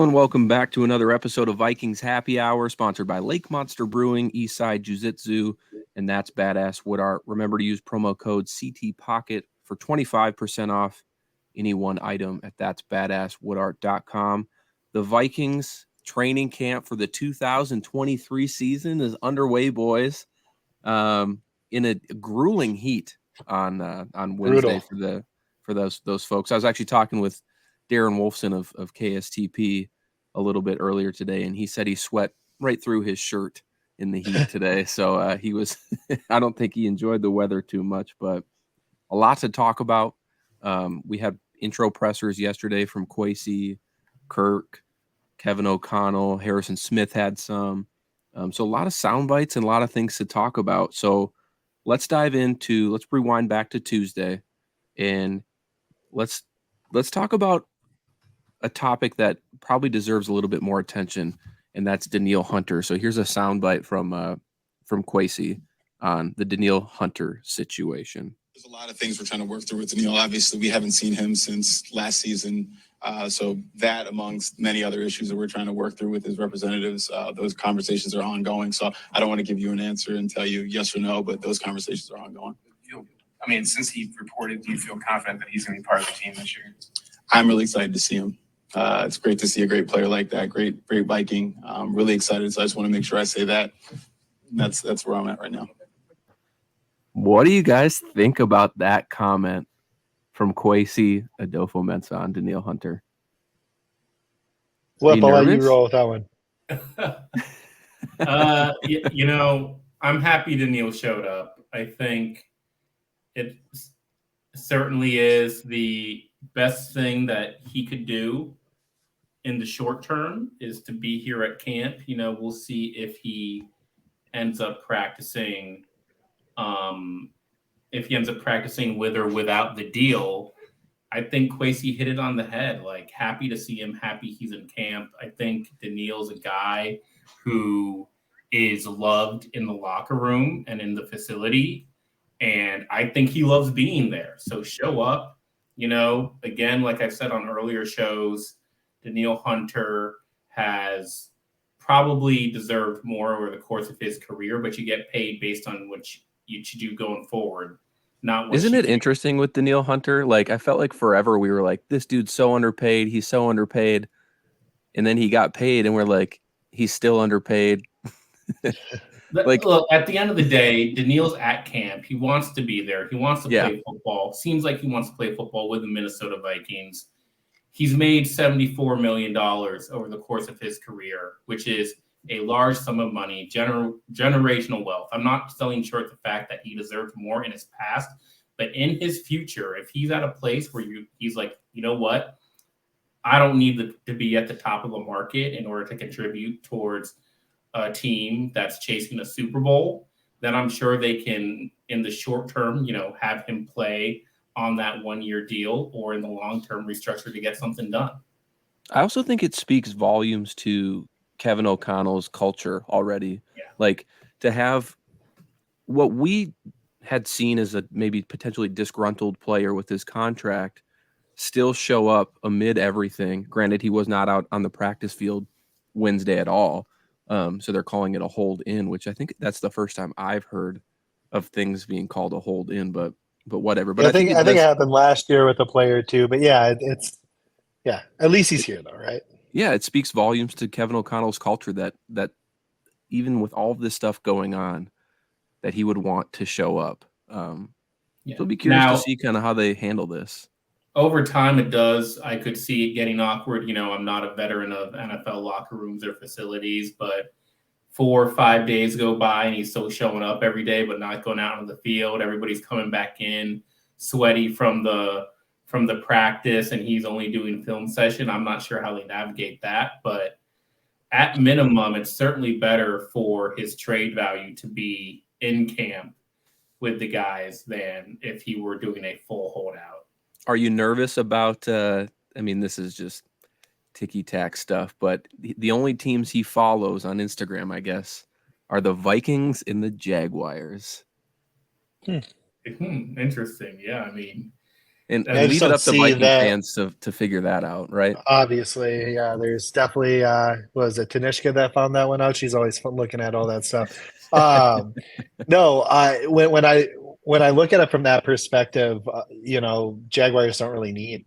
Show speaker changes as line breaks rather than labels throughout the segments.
everyone. Welcome back to another episode of Vikings Happy Hour, sponsored by Lake Monster Brewing, Eastside Jiu-Jitsu, and That's Badass Wood Art. Remember to use promo code CTPocket for 25% off any one item at that'sbadasswoodart.com. The Vikings training camp for the 2023 season is underway, boys. In a grueling heat on Wednesday for those folks. I was actually talking with Darren Wolfson of KSTP a little bit earlier today, and he said he sweat right through his shirt in the heat today. So he was I don't think he enjoyed the weather too much, but a lot to talk about. We had intro pressers yesterday from Kwesi, Kirk, Kevin O'Connell, Harrison Smith had some. So a lot of sound bites and a lot of things to talk about. So let's rewind back to Tuesday, and let's talk about a topic that probably deserves a little bit more attention, and that's Danielle Hunter. So here's a soundbite from Kwesi on the Danielle Hunter situation.
There's a lot of things we're trying to work through with Danielle. Obviously, we haven't seen him since last season. So that, amongst many other issues that we're trying to work through with his representatives, those conversations are ongoing. So I don't want to give you an answer and tell you yes or no, but those conversations are ongoing.
Since he reported, do you feel confident that he's going to be part of the team this year?
I'm really excited to see him. It's great to see a great player like that, great Viking. I'm really excited, so I just want to make sure I say that. That's where I'm at right now.
What do you guys think about that comment from Kwesi Adolfo-Mensah on Danielle Hunter?
Flip, I'll let you roll with that one.
I'm happy Danielle showed up. I think it certainly is the best thing that he could do in the short term is to be here at camp. We'll see if he ends up practicing with or without the deal. I think Kwesi hit it on the head. Like, happy to see him, happy he's in camp. I think Danielle's a guy who is loved in the locker room and in the facility, and I think he loves being there. So show up. Again, like I've said on earlier shows, Danielle Hunter has probably deserved more over the course of his career, but you get paid based on what you should do going forward.
Isn't it interesting with Danielle Hunter? Like, I felt like forever we were like, this dude's so underpaid. He's so underpaid. And then he got paid and we're like, he's still underpaid.
Look, at the end of the day, Danielle's at camp. He wants to be there. He wants to play football. Seems like he wants to play football with the Minnesota Vikings. He's made $74 million over the course of his career, which is a large sum of money, generational wealth. I'm not selling short the fact that he deserved more in his past, but in his future, if he's at a place where he's like, you know what, I don't need to be at the top of the market in order to contribute towards a team that's chasing a Super Bowl, then I'm sure they can, in the short term, have him play on that 1-year deal, or in the long term restructure to get something done.
I also think it speaks volumes to Kevin O'Connell's culture already.
Yeah.
Like, to have what we had seen as a maybe potentially disgruntled player with his contract still show up amid everything. Granted, he was not out on the practice field Wednesday at all. So they're calling it a hold in, which I think that's the first time I've heard of things being called a hold in, but whatever. But
I think it happened last year with a player too, but at least he's here though, right?
Yeah, it speaks volumes to Kevin O'Connell's culture that even with all of this stuff going on, that he would want to show up. So I'll be curious to see kind of how they handle this.
Over time, it does. I could see it getting awkward. I'm not a veteran of NFL locker rooms or facilities, but 4 or 5 days go by and he's still showing up every day, but not going out on the field. Everybody's coming back in sweaty from the practice, and he's only doing film session. I'm not sure how they navigate that, but at minimum, it's certainly better for his trade value to be in camp with the guys than if he were doing a full holdout.
Are you nervous about, this is just ticky-tack stuff, but the only teams he follows on Instagram, I guess, are the Vikings and the Jaguars.
Interesting. Yeah,
And
I just
leave it
don't
up to
see
Viking
that.
fans to figure that out, right?
Obviously, yeah. There's definitely was it Tanishka that found that one out? She's always fun looking at all that stuff. No, when I look at it from that perspective, Jaguars don't really need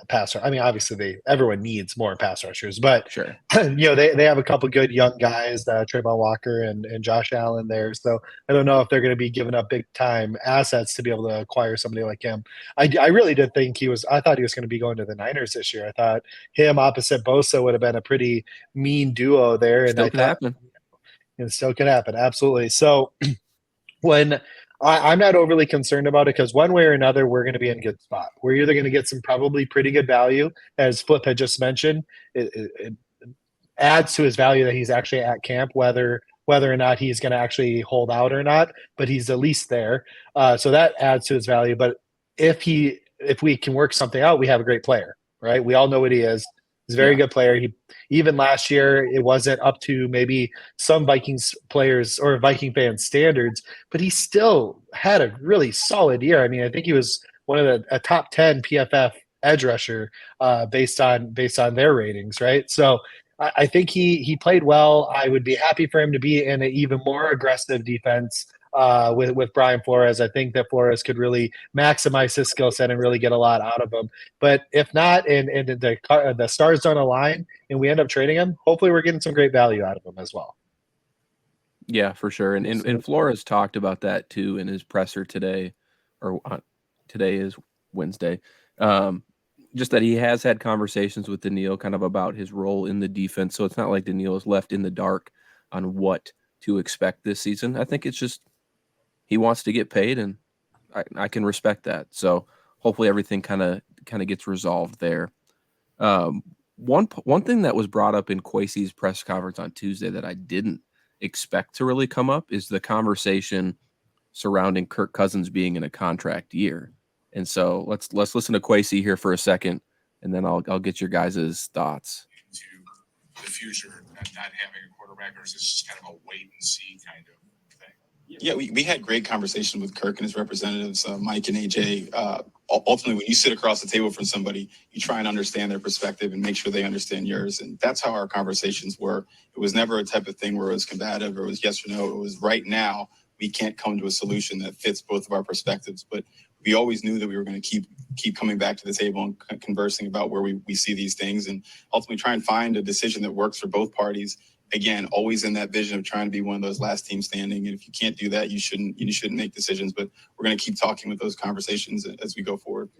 pass. I mean, obviously, everyone needs more pass rushers, but
Sure.
they have a couple good young guys, Trayvon Walker and Josh Allen there. So I don't know if they're going to be giving up big time assets to be able to acquire somebody like him. I really did think I thought he was going to be going to the Niners this year. I thought him opposite Bosa would have been a pretty mean duo there, and
Still could happen.
It still could happen, absolutely. So when I'm not overly concerned about it, because one way or another, we're going to be in a good spot. We're either going to get some probably pretty good value, as Flip had just mentioned. It adds to his value that he's actually at camp, whether or not he's going to actually hold out or not, but he's at least there. So that adds to his value. But if we can work something out, we have a great player, right? We all know what he is. He's a very good player. Even last year, it wasn't up to maybe some Vikings players or Viking fans' standards, but he still had a really solid year. I mean, I think he was one of a top 10 PFF edge rusher based on their ratings, right? So I think he played well. I would be happy for him to be in an even more aggressive defense with Brian Flores. I think that Flores could really maximize his skill set and really get a lot out of him. But if not, and the stars don't align and we end up trading him, hopefully we're getting some great value out of him as well.
Yeah, for sure. And Flores talked about that too in his presser today, or today is Wednesday. Just that he has had conversations with Daniil kind of about his role in the defense. So it's not like Daniil is left in the dark on what to expect this season. I think it's just he wants to get paid, and I can respect that. So hopefully everything kind of gets resolved there. One thing that was brought up in Kwesi's press conference on Tuesday that I didn't expect to really come up is the conversation surrounding Kirk Cousins being in a contract year. And so let's listen to Kwesi here for a second, and then I'll get your guys' thoughts.
To the future, not having a quarterback, or is this just kind of a wait and see kind of thing?
Yeah, we had great conversation with Kirk and his representatives, Mike and AJ. Ultimately, when you sit across the table from somebody, you try and understand their perspective and make sure they understand yours. And that's how our conversations were. It was never a type of thing where it was combative or it was yes or no. It was right now, we can't come to a solution that fits both of our perspectives. But we always knew that we were going to keep coming back to the table and conversing about where we see these things and ultimately try and find a decision that works for both parties. Again, always in that vision of trying to be one of those last teams standing. And if you can't do that, you shouldn't make decisions. But we're going to keep talking with those conversations as we go forward.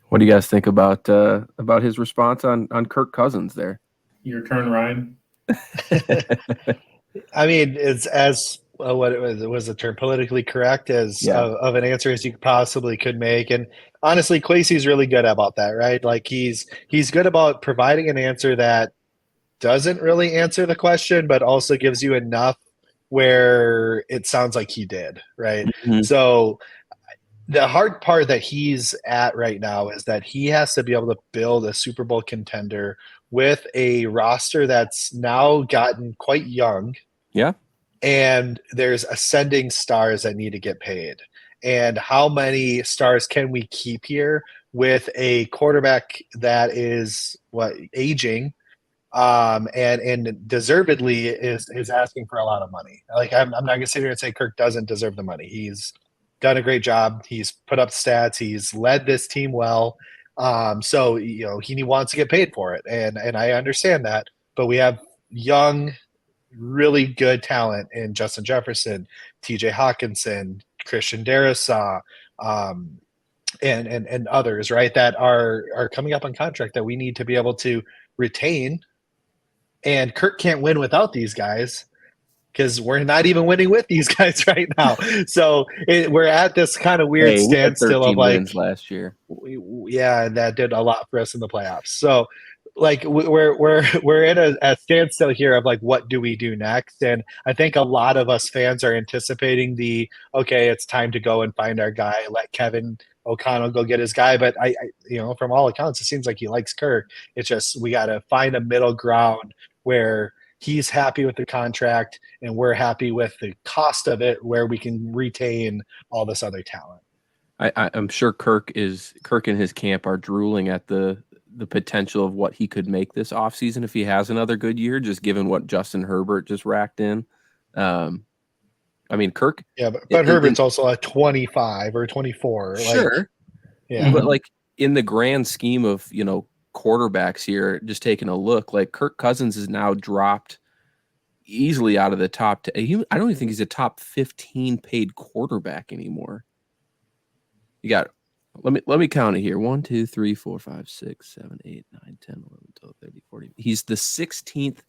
What do you guys think about his response on Kirk Cousins there?
Your turn, Ryan.
I mean, it's as what it was the term politically correct of an answer as you possibly could make. And honestly, Kwesi's really good about that, right? Like he's good about providing an answer that doesn't really answer the question, but also gives you enough where it sounds like he did, right?
Mm-hmm.
So the hard part that he's at right now is that he has to be able to build a Super Bowl contender with a roster that's now gotten quite young.
Yeah.
And there's ascending stars that need to get paid. And how many stars can we keep here with a quarterback that is aging and deservedly is asking for a lot of money? Like I'm not going to sit here and say Kirk doesn't deserve the money. He's done a great job. He's put up stats. He's led this team well. So he wants to get paid for it, and I understand that. But we have young, really good talent in Justin Jefferson, TJ Hawkinson, Christian Darrisaw, and others, right, that are coming up on contract that we need to be able to retain. And Kirk can't win without these guys because we're not even winning with these guys right now. So we're at this kind of weird standstill of like
wins last year.
And that did a lot for us in the playoffs. So like we're in a standstill here of like, what do we do next? And I think a lot of us fans are anticipating it's time to go and find our guy, let Kevin O'Connell go get his guy. But I from all accounts, it seems like he likes Kirk. It's just we got to find a middle ground where he's happy with the contract and we're happy with the cost of it, where we can retain all this other talent.
I'm sure Kirk and his camp are drooling at the potential of what he could make this offseason if he has another good year, just given what Justin Herbert just racked in. I mean, Kirk.
Yeah, but Herbert's also at 25 or 24.
Sure.
Yeah.
But like in the grand scheme of, quarterbacks here, just taking a look, like Kirk Cousins is now dropped easily out of the top. I don't even think he's a top 15 paid quarterback anymore. You got, let me count it here. 1, 2, 3, 4, 5, 6, 7, 8, 9, 10, 11, 12, 13, 14. He's the 16th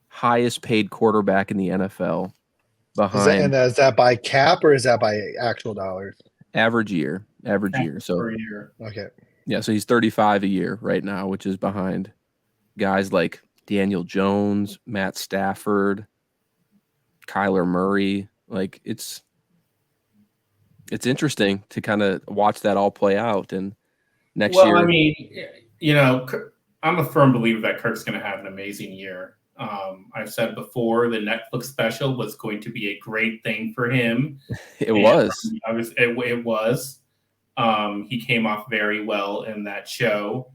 highest paid quarterback in the NFL. Behind
Is that by cap or is that by actual dollars?
Average year. So
per year.
Okay.
Yeah, so he's 35 a year right now, which is behind guys like Daniel Jones, Matt Stafford, Kyler Murray. Like it's interesting to kind of watch that all play out. And next year,
I mean, I'm a firm believer that Kirk's going to have an amazing year. I've said before the Netflix special was going to be a great thing for him.
It was.
He came off very well in that show.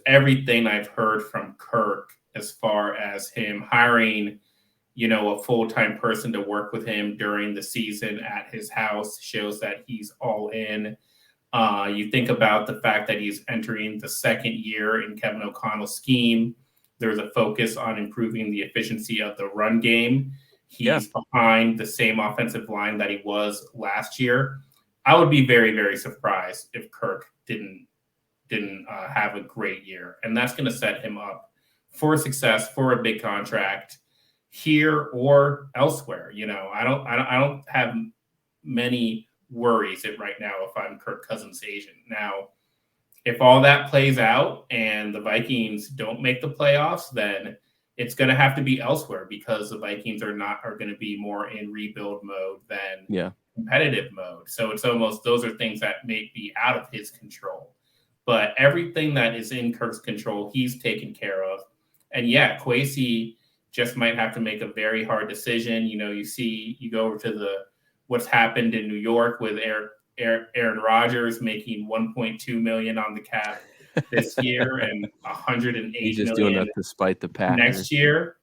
Everything I've heard from Kirk as far as him hiring, a full-time person to work with him during the season at his house shows that he's all in. You think about the fact that he's entering the second year in Kevin O'Connell's scheme. There's a focus on improving the efficiency of the run game. He's behind the same offensive line that he was last year. I would be very, very surprised if Kirk didn't have a great year, and that's going to set him up for success, for a big contract here or elsewhere. I don't have many worries right now if I'm Kirk Cousins' agent. Now, if all that plays out and the Vikings don't make the playoffs, then it's going to have to be elsewhere, because the Vikings are going to be more in rebuild mode than competitive mode. So it's almost, those are things that may be out of his control. But everything that is in Kirk's control, he's taken care of. And Kwesi just might have to make a very hard decision. You go over to what's happened in New York with Aaron Rodgers making $1.2 million on the cap this year and $108 million.
He's just doing that despite the Packers
next year.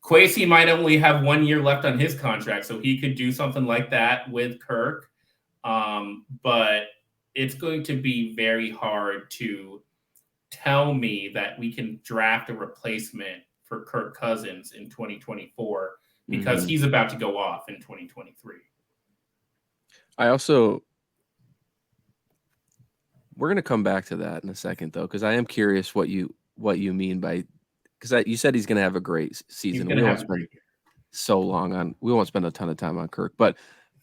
Kwesi might only have 1 year left on his contract, so he could do something like that with Kirk. But it's going to be very hard to tell me that we can draft a replacement for Kirk Cousins in 2024, because he's about to go off in 2023.
We're going to come back to that in a second, though, because I am curious what you mean by, because you said he's going to have a great season. We won't spend a ton of time on Kirk, but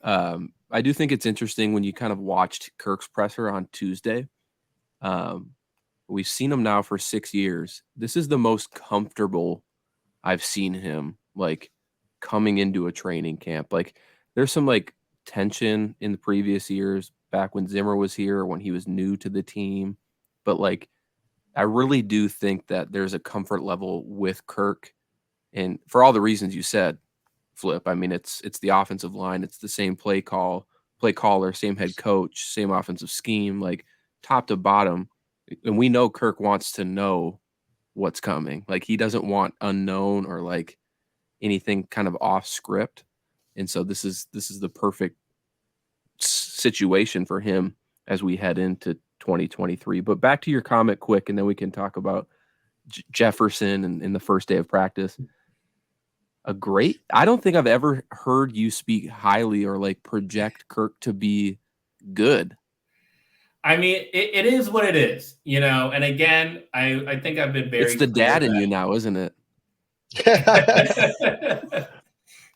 I do think it's interesting when you kind of watched Kirk's presser on Tuesday. We've seen him now for 6 years. This is the most comfortable I've seen him, like, coming into a training camp. Like, there's some like tension in the previous years back when Zimmer was here, or when he was new to the team. But like, I really do think that there's a comfort level with Kirk, and for all the reasons you said, Flip. I mean, it's the offensive line, it's the same play caller, same head coach, same offensive scheme, like top to bottom. And we know Kirk wants to know what's coming. Like, he doesn't want unknown or like anything kind of off script. And so this is the perfect situation for him as we head into 2023. But back to your comment quick, and then we can talk about Jefferson and in the first day of practice. I don't think I've ever heard you speak highly or like project Kirk to be good.
I mean, it is what it is, and again, I think I've been very.
It's the dad in you now, isn't it?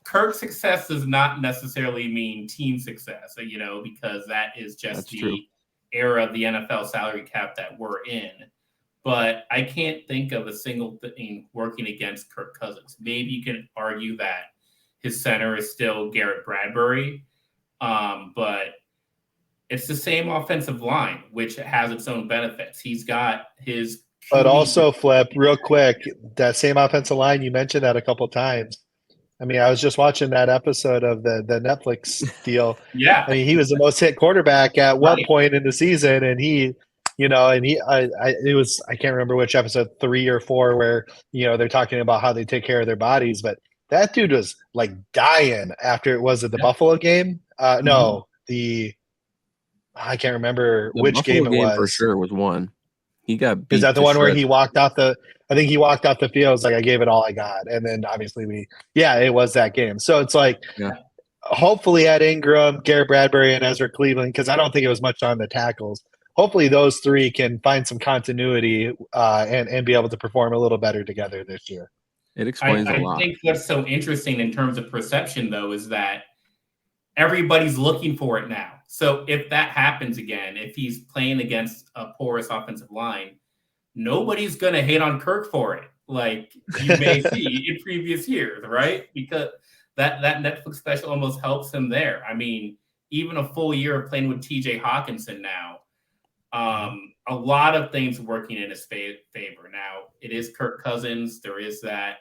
Kirk's success does not necessarily mean team success, because that is just era of the NFL salary cap that we're in. But I can't think of a single thing working against Kirk Cousins. Maybe you can argue that his center is still Garrett Bradbury, but it's the same offensive line, which has its own benefits. He's got his
But also, Flip, real quick, that same offensive line, you mentioned that a couple times. I mean, I was just watching that episode of the Netflix deal.
Yeah.
I mean, he was the most hit quarterback at one
Right.
point in the season, and he, it was, I can't remember which episode, 3 or 4, where, they're talking about how they take care of their bodies, but that dude was like dying after it was at the Buffalo game. No, I can't remember
The
which
Buffalo
game it was.
for sure was one. He got beat.
Is that the
to
one where
shreds.
he walked off I think he walked off the field. It's like, I gave it all I got. And then obviously it was that game. So it's like, hopefully at Ingram, Garrett Bradbury, and Ezra Cleveland, because I don't think it was much on the tackles. Hopefully those three can find some continuity and be able to perform a little better together this year.
It explains a lot.
I think what's so interesting in terms of perception, though, is that everybody's looking for it now. So if that happens again, if he's playing against a porous offensive line, nobody's going to hate on Kirk for it, like you may see in previous years, right? Because that Netflix special almost helps him there. I mean, even a full year of playing with TJ Hawkinson now, a lot of things working in his favor. Now, it is Kirk Cousins. There is that,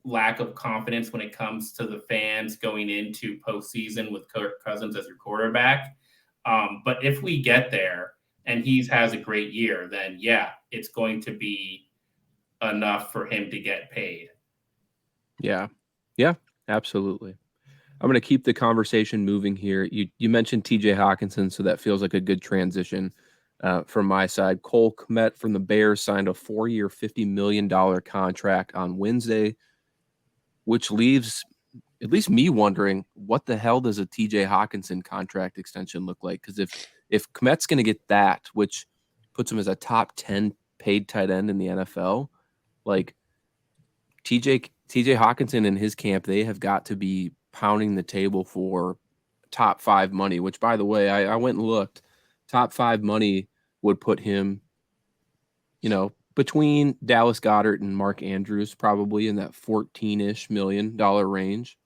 lack of confidence when it comes to the fans going into postseason with Kirk Cousins as your quarterback. But if we get there and he has a great year, then it's going to be enough for him to get paid.
Yeah, absolutely. I'm going to keep the conversation moving here. You mentioned TJ Hawkinson, so that feels like a good transition from my side. Cole Kmet from the Bears signed a 4-year, $50 million contract on Wednesday, which leaves at least me wondering, what the hell does a TJ Hawkinson contract extension look like? Because if Kmet's going to get that, which puts him as a top 10 paid tight end in the NFL, like TJ Hawkinson and his camp, they have got to be pounding the table for top 5 money, which, by the way, I went and looked. Top 5 money would put him, between Dallas Goedert and Mark Andrews, probably in that $14-ish million range.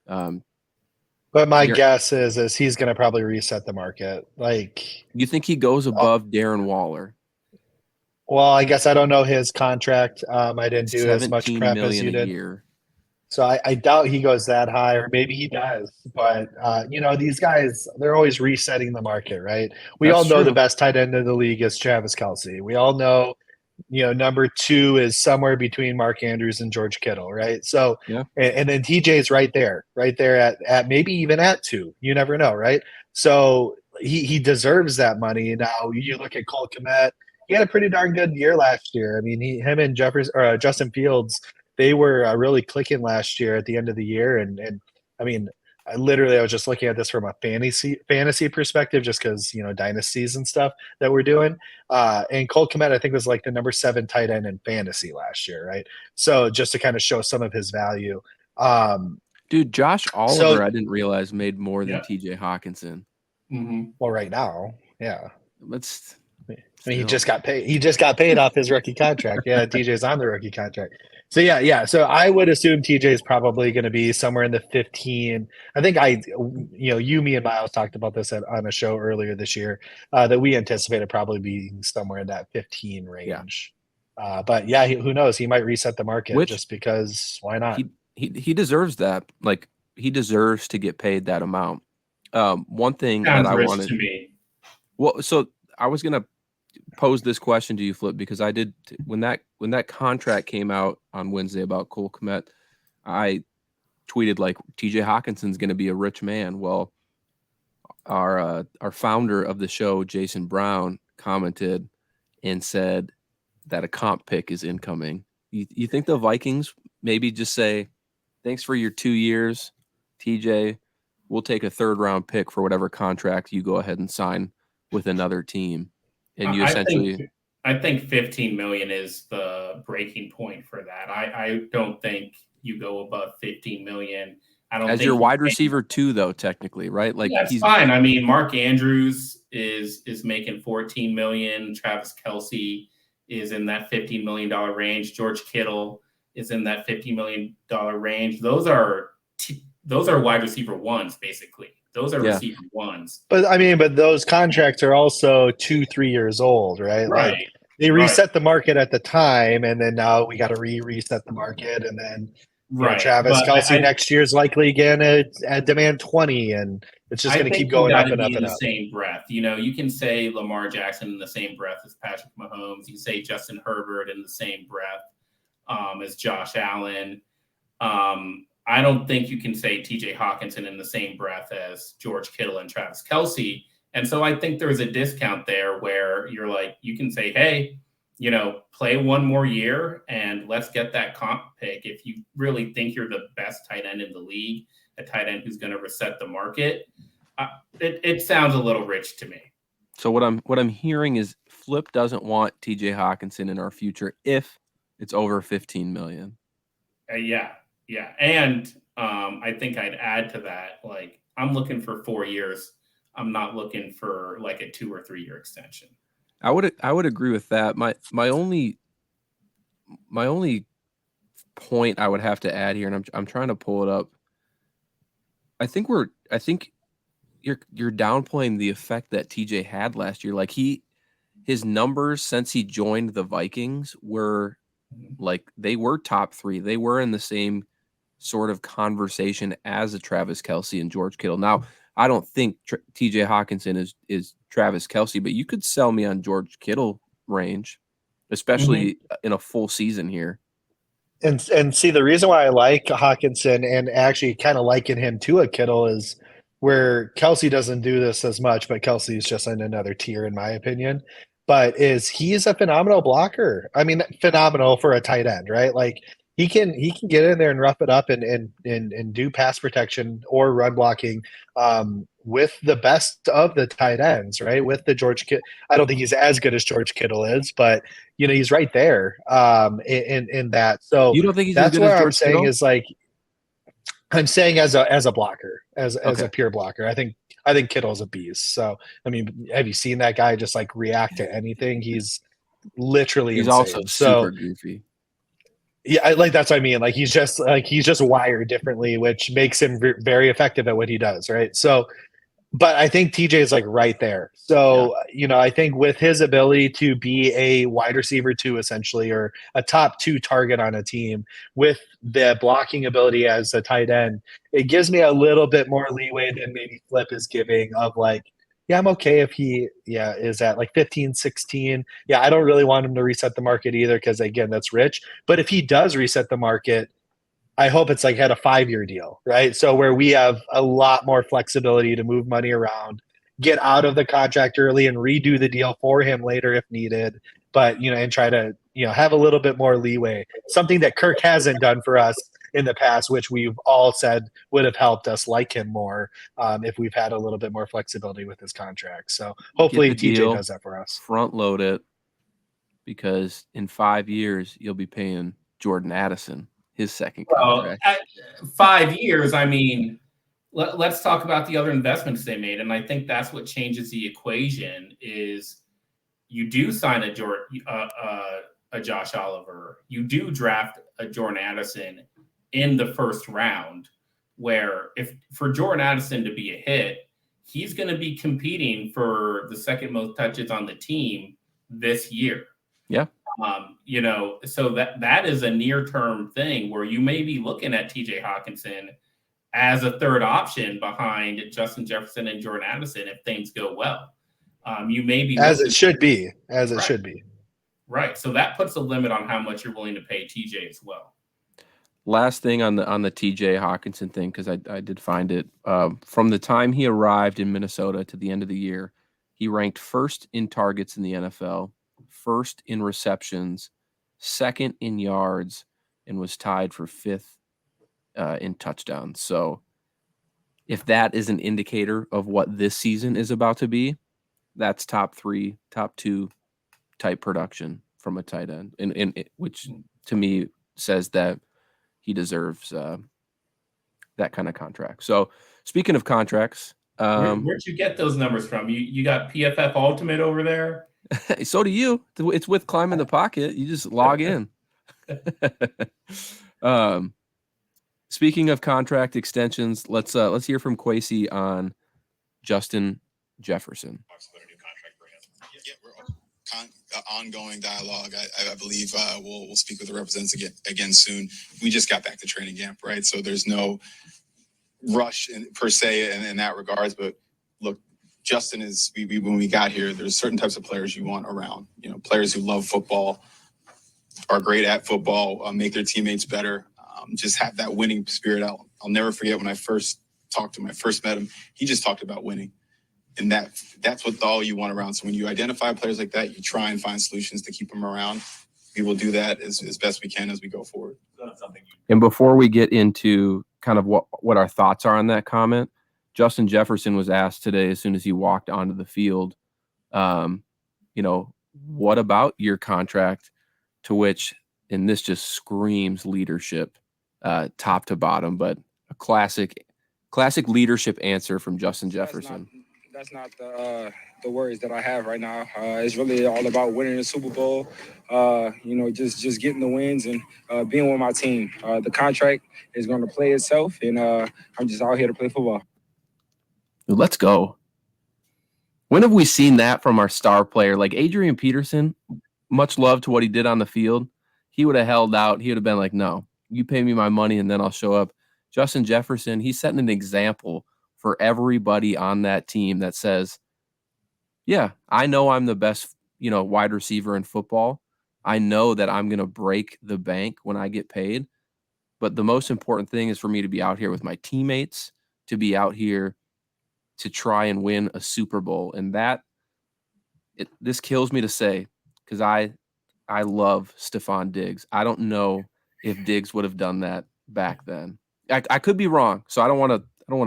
But my guess is he's going to probably reset the market. Like,
you think he goes above Darren Waller?
Well, I guess I don't know his contract. I didn't do as much prep as you did.
Year.
So I doubt he goes that high, or maybe he does. But, these guys, they're always resetting the market, right? We all know the best tight end in the league is Travis Kelce. We all know, number 2 is somewhere between Mark Andrews and George Kittle, right? So, and then TJ is right there at maybe even at 2. You never know, right? So he deserves that money. Now, you look at Cole Kmet. He had a pretty darn good year last year. I mean, him and Justin Fields, they were really clicking last year at the end of the year. And I mean, I was just looking at this from a fantasy perspective, just because, dynasties and stuff that we're doing. And Cole Kmet, I think, was like the number 7 tight end in fantasy last year, right? So just to kind of show some of his value.
Dude, Josh Oliver, I didn't realize, made more than TJ Hawkinson.
Mm-hmm.
Well, right now, yeah.
I mean,
he just got paid. He just got paid off his rookie contract. Yeah, TJ's on the rookie contract. So yeah. So I would assume TJ is probably going to be somewhere in the 15. I think me and Myles talked about this on a show earlier this year that we anticipated probably being somewhere in that 15 range. Yeah. But who knows? He might reset the market just because. Why not?
He deserves that. Like, he deserves to get paid that amount. One thing
Sounds
that I
rich
wanted
to me.
Well, so I was gonna pose this question to you, Flip, because I did when that contract came out on Wednesday about Cole Kmet, I tweeted like TJ Hawkinson's gonna be a rich man. Well, our founder of the show, Jason Brown, commented and said that a comp pick is incoming. You think the Vikings maybe just say, thanks for your 2 years, TJ, we'll take a 3rd round pick for whatever contract you go ahead and sign with another team? And you
I think 15 million is the breaking point for that. I don't think you go above 15 million. I don't think
your wide receiver 2, though, technically, right? Like,
that's fine. I mean, Mark Andrews is making 14 million. Travis Kelce is in that $15 million range. George Kittle is in that $50 million range. Those are wide receiver 1s, basically. Those are receiver ones.
But I mean, but those contracts are also 2-3 years old, right?
Right.
Like they reset the market at the time, and then now we got to reset the market, and then Travis Kelce next year is likely again at demand 20, and it's just going to keep going up and up and up.
Same breath, you can say Lamar Jackson in the same breath as Patrick Mahomes. You can say Justin Herbert in the same breath as Josh Allen. I don't think you can say TJ Hawkinson in the same breath as George Kittle and Travis Kelce. And so I think there's a discount there where you're like, you can say, hey, play one more year and let's get that comp pick. If you really think you're the best tight end in the league, a tight end who's going to reset the market, it sounds a little rich to me.
So what I'm hearing is Flip doesn't want TJ Hawkinson in our future if it's over 15 million.
Yeah. And I think I'd add to that, like, I'm looking for 4 years. I'm not looking for like a 2 or 3 year extension.
I would agree with that. My only point I would have to add here, and I'm trying to pull it up. I think you're downplaying the effect that TJ had last year. Like his numbers since he joined the Vikings were like they were top 3. They were in the same sort of conversation as a Travis Kelce and George Kittle. Now, I don't think TJ Hawkinson is Travis Kelce, but you could sell me on George Kittle range, especially in a full season here.
And see, the reason why I like Hawkinson and actually kind of liken him to a Kittle is where Kelce doesn't do this as much, but Kelce is just in another tier, in my opinion. But he's a phenomenal blocker. I mean, phenomenal for a tight end, right? Like he can get in there and rough it up and do pass protection or run blocking with the best of the tight ends, right? With the George Kittle, I don't think he's as good as George Kittle is, but he's right there in that. So
you don't think he's
that's
as good
what
as
I'm
George
saying
Kittle?
Is like I'm saying as a blocker, as a pure blocker. I think Kittle's a beast. So I mean, have you seen that guy just like react to anything? He's literally
he's
insane.
also super goofy.
Yeah, that's what I mean. Like he's just wired differently, which makes him very effective at what he does, right? So, but I think TJ is like right there. So, I think with his ability to be a wide receiver 2 essentially, or a top 2 target on a team with the blocking ability as a tight end, it gives me a little bit more leeway than maybe Flip is giving of like, yeah, I'm okay if he is at like 15, 16. Yeah, I don't really want him to reset the market either because, again, that's rich. But if he does reset the market, I hope it's like had a 5-year deal, right? So where we have a lot more flexibility to move money around, get out of the contract early and redo the deal for him later if needed. But, and try to, have a little bit more leeway. Something that Kirk hasn't done for us in the past, which we've all said would have helped us like him more if we've had a little bit more flexibility with his contract. So hopefully TJ does that for us.
Front load it, because in 5 years you'll be paying Jordan Addison his second contract.
At 5 years, I mean, let's talk about the other investments they made, and I think that's what changes the equation. Is you do sign a Josh Oliver, you do draft a Jordan Addison in the first round, where if for Jordan Addison to be a hit, he's going to be competing for the second most touches on the team this year.
Yeah.
So that is a near-term thing where you may be looking at TJ Hawkinson as a third option behind Justin Jefferson and Jordan Addison if things go well. You may be
as it should be.
Right.
So that puts a limit on how much you're willing to pay TJ as well.
Last thing on the TJ Hawkinson thing, because I did find it from the time he arrived in Minnesota to the end of the year, he ranked first in targets in the NFL, first in receptions, second in yards, and was tied for 5th in touchdowns. So if that is an indicator of what this season is about to be, that's top 3, top 2 type production from a tight end, and which to me says that he deserves that kind of contract. So speaking of contracts,
where'd you get those numbers from? You got PFF Ultimate over there?
So do you. It's with Climb in the Pocket. You just log in. Speaking of contract extensions, let's hear from Kwesi on Justin Jefferson?
Yeah, we're ongoing dialogue. I believe we'll speak with the representatives again soon. We just got back to training camp, right? So there's no rush per se in that regards. But look, Justin is when we got here, there's certain types of players you want around. Players who love football, are great at football, make their teammates better, just have that winning spirit. I'll never forget when I first met him, he just talked about winning. And that's what all you want around. So when you identify players like that, you try and find solutions to keep them around. We will do that as best we can as we go forward.
And before we get into kind of what our thoughts are on that comment, Justin Jefferson was asked today as soon as he walked onto the field, what about your contract? To which, and this just screams leadership, top to bottom, but a classic leadership answer from Justin Jefferson.
That's not the worries that I have right now. It's really all about winning the Super Bowl. Just getting the wins and being with my team. The contract is going to play itself, and I'm just out here to play football.
Let's go. When have we seen that from our star player? Like Adrian Peterson, much love to what he did on the field. He would have held out. He would have been like, no, you pay me my money and then I'll show up. Justin Jefferson, he's setting an example for everybody on that team that says, yeah, I know I'm the best, wide receiver in football. I know that I'm going to break the bank when I get paid. But the most important thing is for me to be out here with my teammates, to be out here to try and win a Super Bowl. And this kills me to say, because I love Stephon Diggs. I don't know if Diggs would have done that back then. I could be wrong, so I don't want to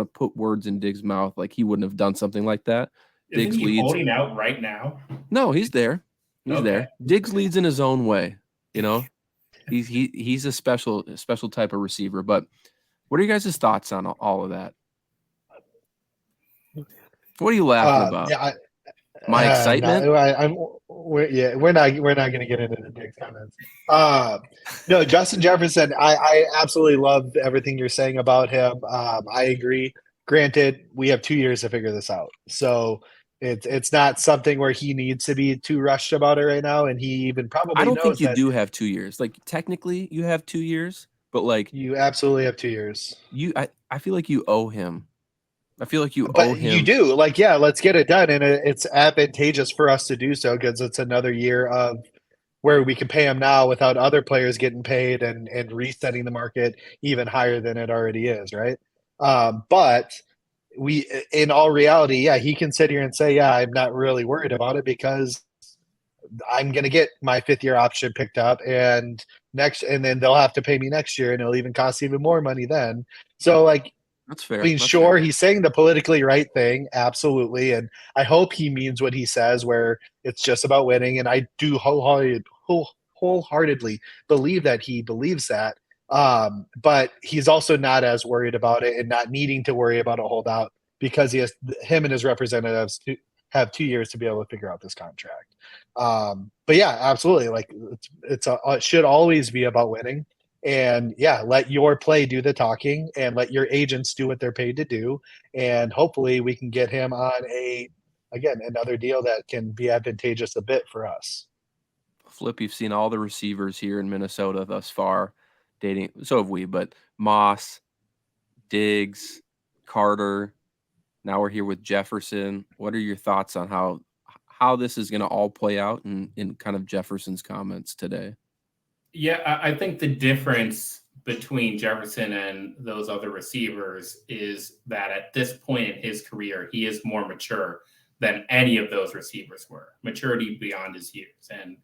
put words in Diggs' mouth like he wouldn't have done something like that.
Isn't
Diggs
he
leads.
holding out right now?
No, he's there. He's
Okay.
there. Diggs leads in his own way. He's a special type of receiver. But what are you guys' thoughts on all of that? What are you laughing about?
Yeah,
My excitement.
No, we're not going to get into the Diggs comments. No, Justin Jefferson. I absolutely love everything you're saying about him. I agree. Granted, we have 2 years to figure this out, so it's not something where he needs to be too rushed about it right now. And he even probably
I don't
knows
think you
that
do have 2 years. Like technically, you have 2 years, but like
you absolutely have 2 years.
I feel like you owe him. I feel like you
But
owe him.
you do. Like, yeah, let's get it done. And it's advantageous for us to do so because it's another year of where we can pay him now without other players getting paid and resetting the market even higher than it already is, right? But we, in all reality, yeah, he can sit here and say, yeah, I'm not really worried about it because I'm going to get my 5th-year option picked up and then they'll have to pay me next year and it'll even cost even more money then. So like,
That's fair.
I mean,
That's
sure,
fair.
he's saying the politically right thing, absolutely, and I hope he means what he says, where it's just about winning. And I do wholeheartedly believe that he believes that. But he's also not as worried about it and not needing to worry about a holdout because him and his representatives have 2 years to be able to figure out this contract. But yeah, absolutely, like it should always be about winning. And yeah, let your play do the talking and let your agents do what they're paid to do. And hopefully we can get him on another deal that can be advantageous a bit for us.
Flip, you've seen all the receivers here in Minnesota thus far dating. So have we, but Moss, Diggs, Carter. Now we're here with Jefferson. What are your thoughts on how this is going to all play out in kind of Jefferson's comments today?
Yeah, I think the difference between Jefferson and those other receivers is that at this point in his career, he is more mature than any of those receivers were. Maturity beyond his years. And,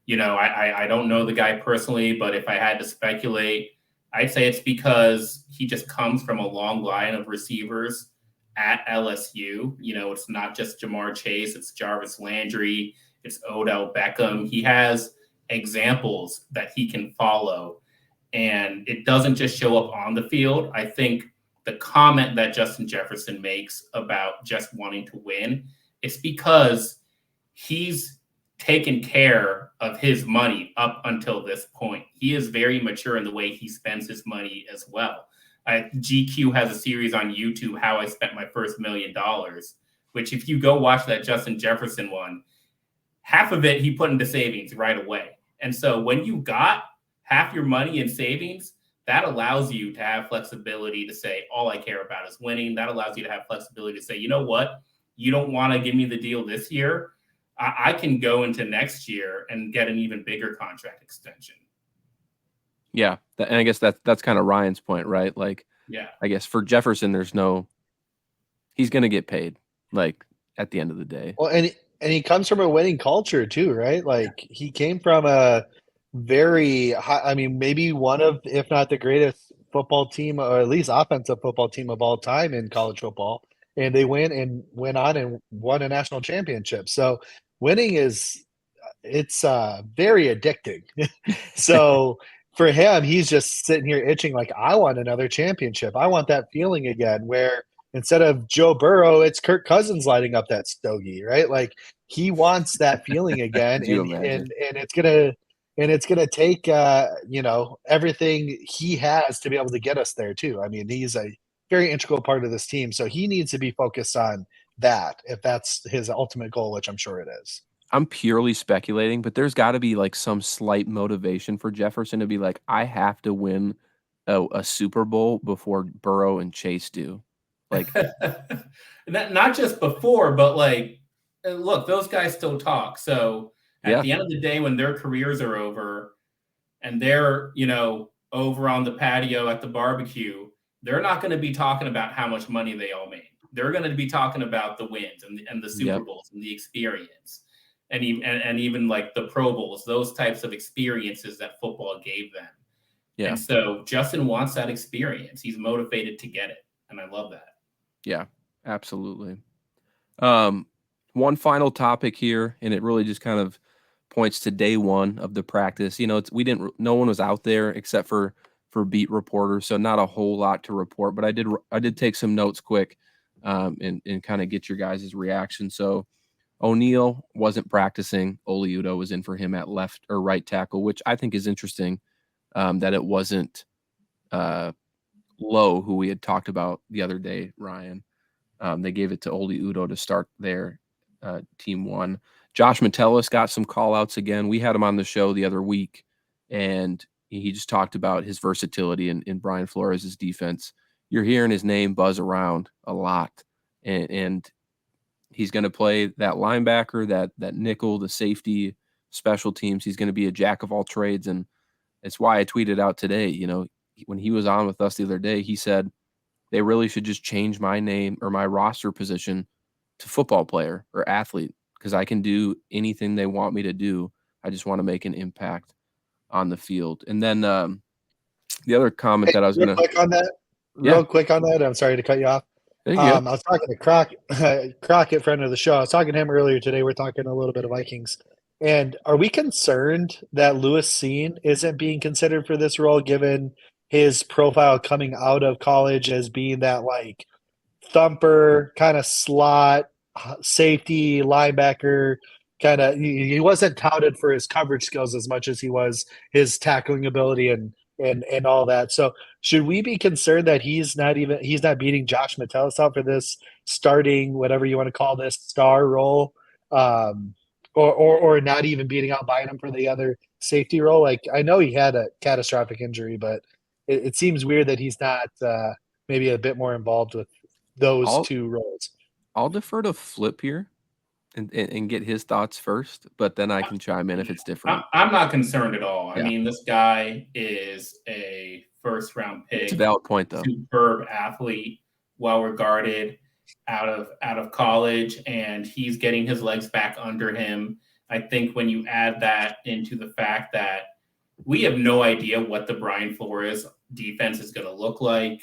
I don't know the guy personally, but if I had to speculate, I'd say it's because he just comes from a long line of receivers at LSU. It's not just Jamar Chase, it's Jarvis Landry, it's Odell Beckham. He has examples that he can follow, and it doesn't just show up on the field. I think the comment that Justin Jefferson makes about just wanting to win is because he's taken care of his money up until this point. He is very mature in the way he spends his money as well. GQ has a series on YouTube, How I Spent My First $1 Million, which if you go watch that Justin Jefferson one, half of it he put into savings right away. And so when you got half your money in savings, that allows you to have flexibility to say, all I care about is winning. That allows you to have flexibility to say, you know what? You don't want to give me the deal this year. I can go into next year and get an even bigger contract extension.
Yeah. And I guess that's kind of Ryan's point, right? Like,
yeah,
I guess for Jefferson, he's going to get paid, like, at the end of the day.
Well, and he comes from a winning culture too, right? Like he came from a very high, I mean, maybe one of, if not the greatest football team, or at least offensive football team of all time in college football. And they went on and won a national championship. So winning it's very addicting. So for him, he's just sitting here itching like, I want another championship. I want that feeling again where instead of Joe Burrow, it's Kirk Cousins lighting up that stogie, right? Like he wants that feeling again. and it's gonna take everything he has to be able to get us there too. I mean, he's a very integral part of this team. So he needs to be focused on that if that's his ultimate goal, which I'm sure it is.
I'm purely speculating, but there's got to be like some slight motivation for Jefferson to be like, I have to win a Super Bowl before Burrow and Chase do. Like,
not just before, but like, look, those guys still talk. So at the end of the day, when their careers are over and they're, over on the patio at the barbecue, they're not going to be talking about how much money they all made. They're going to be talking about the wins and the Super Bowls and the experience. And even like the Pro Bowls, those types of experiences that football gave them. Yeah. And so Justin wants that experience. He's motivated to get it. And I love that. Yeah,
absolutely. One final topic here, and it really just kind of points to day one of the practice. No one was out there except for beat reporters, so not a whole lot to report, but I did take some notes quick and kind of get your guys' reaction. So O'Neal wasn't practicing. Oli Udoh was in for him at left or right tackle, which I think is interesting that it wasn't Lowe, who we had talked about the other day, Ryan. They gave it to Oli Udoh to start their team one. Josh Metellus got some call-outs again. We had him on the show the other week, and he just talked about his versatility in Brian Flores' defense. You're hearing his name buzz around a lot, and he's going to play that linebacker, that nickel, the safety, special teams. He's going to be a jack of all trades, and it's why I tweeted out today, when he was on with us the other day, he said they really should just change my name or my roster position to football player or athlete because I can do anything they want me to do. I just want to make an impact on the field. And then the other comment that I was going to
real quick on that. I'm sorry to cut you off. I was talking to Crockett, friend of the show. I was talking to him earlier today. We're talking a little bit of Vikings. And are we concerned that Lewis Cine isn't being considered for this role given his profile coming out of college as being that like thumper kind of slot safety linebacker kind of? He wasn't touted for his coverage skills as much as he was his tackling ability and all that. So should we be concerned that he's not beating Josh Metellus out for this starting, whatever you want to call this, star role, or not even beating out Bynum for the other safety role? Like, I know he had a catastrophic injury, but it seems weird that he's not maybe a bit more involved with those two roles.
I'll defer to Flip here and get his thoughts first, but then I can chime in if it's different.
I'm not concerned at all. Yeah. I mean, this guy is a first-round pick.
It's a valid point, though.
Superb athlete, well-regarded out of college, and he's getting his legs back under him. I think when you add that into the fact that we have no idea what the Brian Flores defense is going to look like.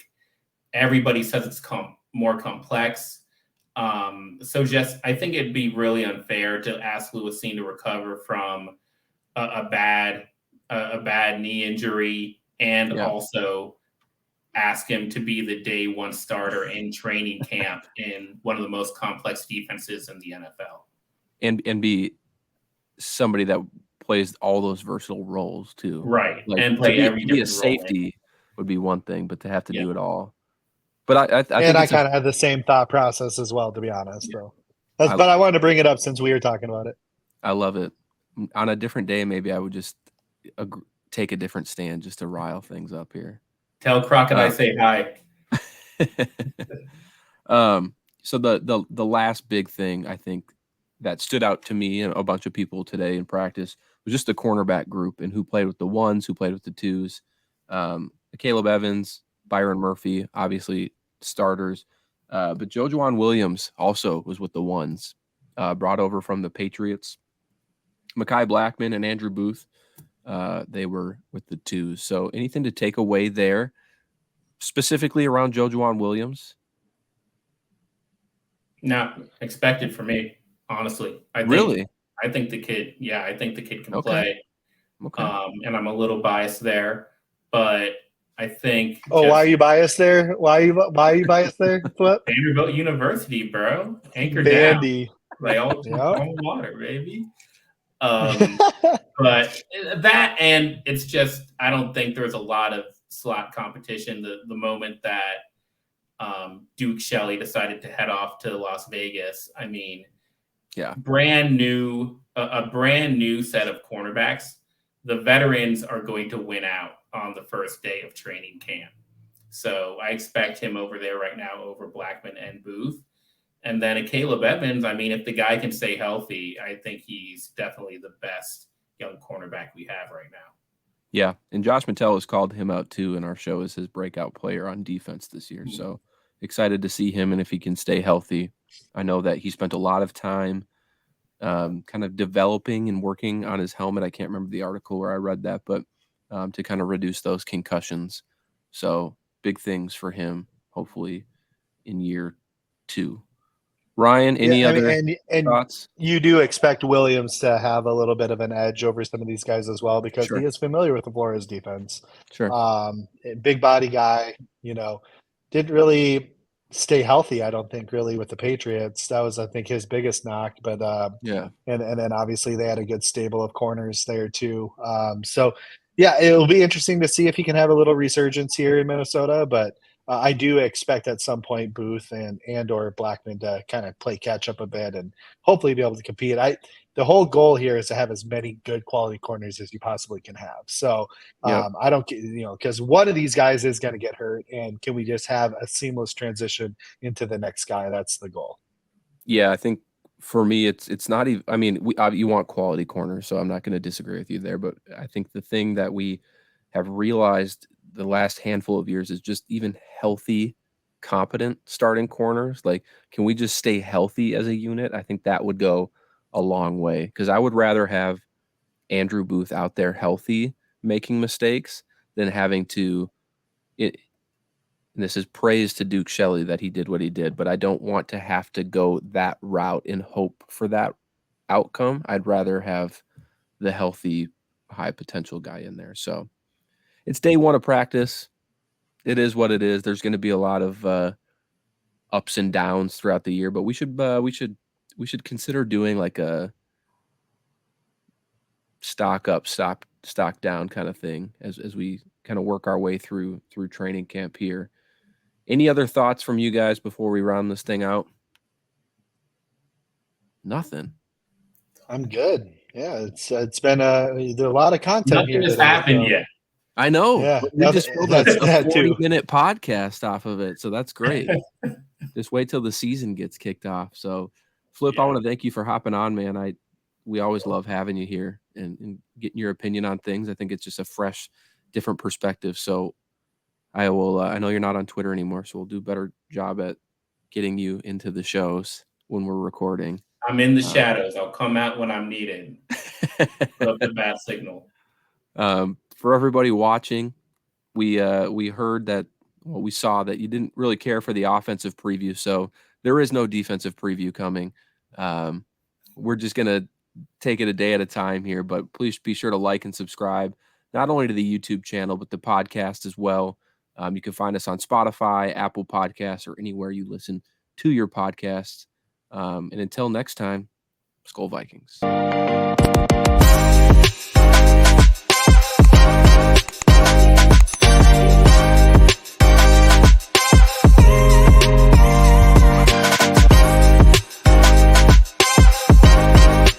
Everybody says it's more complex. So just, I think it'd be really unfair to ask Lewis Cine to recover from a bad knee injury and also ask him to be the day one starter in training camp in one of the most complex defenses in the NFL.
And be somebody that plays all those versatile roles too.
Right.
Like,
and play every
be a safety would be one thing, but to have to do it all. But I
think I kind of had the same thought process as well, to be honest. So, but I wanted to bring it up since we were talking about it.
I love it. On a different day, maybe I would just take a different stand just to rile things up here.
Tell Crocodile say hi.
So the last big thing I think that stood out to me and a bunch of people today in practice was just the cornerback group and who played with the ones, who played with the twos. Caleb Evans, Byron Murphy, obviously starters. But Jojuan Williams also was with the ones, brought over from the Patriots. Mekhi Blackman and Andrew Booth, they were with the twos. So anything to take away there, specifically around Jojuan Williams?
Not expected for me, honestly. I think the kid can play.
Okay.
And I'm a little biased there, but I think.
Oh, why are you biased there? Why are you biased there? What?
Vanderbilt University, bro. Anchor
Bandy.
down. Like all water, baby. But that, and it's just, I don't think there's a lot of slot competition. The moment that Duke Shelley decided to head off to Las Vegas, I mean, a brand new set of cornerbacks. The veterans are going to win out on the first day of training camp. So I expect him over there right now over Blackman and Booth. And then Caleb Evans, I mean, if the guy can stay healthy, I think he's definitely the best young cornerback we have right now.
Yeah, and Josh Mattel has called him out too in our show as his breakout player on defense this year. So excited to see him and if he can stay healthy. I know that he spent a lot of time kind of developing and working on his helmet. I can't remember the article where I read that, but to kind of reduce those concussions. So big things for him, hopefully, in year 2. Ryan, any other thoughts?
You do expect Williams to have a little bit of an edge over some of these guys as well because he is familiar with the Flores defense.
Sure.
Big body guy, didn't really stay healthy, I don't think, really, with the Patriots. That was, I think, his biggest knock. But and then obviously they had a good stable of corners there too. So it'll be interesting to see if he can have a little resurgence here in Minnesota. But I do expect at some point Booth and or Blackman to kind of play catch up a bit and hopefully be able to compete. The whole goal here is to have as many good quality corners as you possibly can have. So I don't, because one of these guys is going to get hurt, and can we just have a seamless transition into the next guy? That's the goal.
Yeah, I think for me, it's not even. I mean, you want quality corners, so I'm not going to disagree with you there. But I think the thing that we have realized the last handful of years is just even healthy, competent starting corners. Like, can we just stay healthy as a unit? I think that would go a long way, because I would rather have Andrew Booth out there healthy making mistakes than having to and this is praise to Duke Shelley that he did what he did, but I don't want to have to go that route and hope for that outcome. I'd rather have the healthy, high potential guy in there. So it's day 1 of practice. It is what it is. There's going to be a lot of ups and downs throughout the year, but we should consider doing like a stock up, stock down kind of thing as we kind of work our way through training camp here. Any other thoughts from you guys before we round this thing out? Nothing.
I'm good. Yeah, it's been there's a lot of content.
Nothing has happened yet.
I know.
Yeah,
we just pulled a 40-minute podcast off of it, so that's great. Just wait till the season gets kicked off. So, Flip, I want to thank you for hopping on, man. We always love having you here and getting your opinion on things. I think it's just a fresh, different perspective. So I will. I know you're not on Twitter anymore, so we'll do a better job at getting you into the shows when we're recording.
I'm in the shadows. I'll come out when I'm needed. Put up the bad signal.
For everybody watching, we heard that. Well, we saw that you didn't really care for the offensive preview, so there is no defensive preview coming. We're just gonna take it a day at a time here, but please be sure to like and subscribe, not only to the YouTube channel, but the podcast as well. You can find us on Spotify, Apple Podcasts, or anywhere you listen to your podcasts. And until next time, Skol Vikings.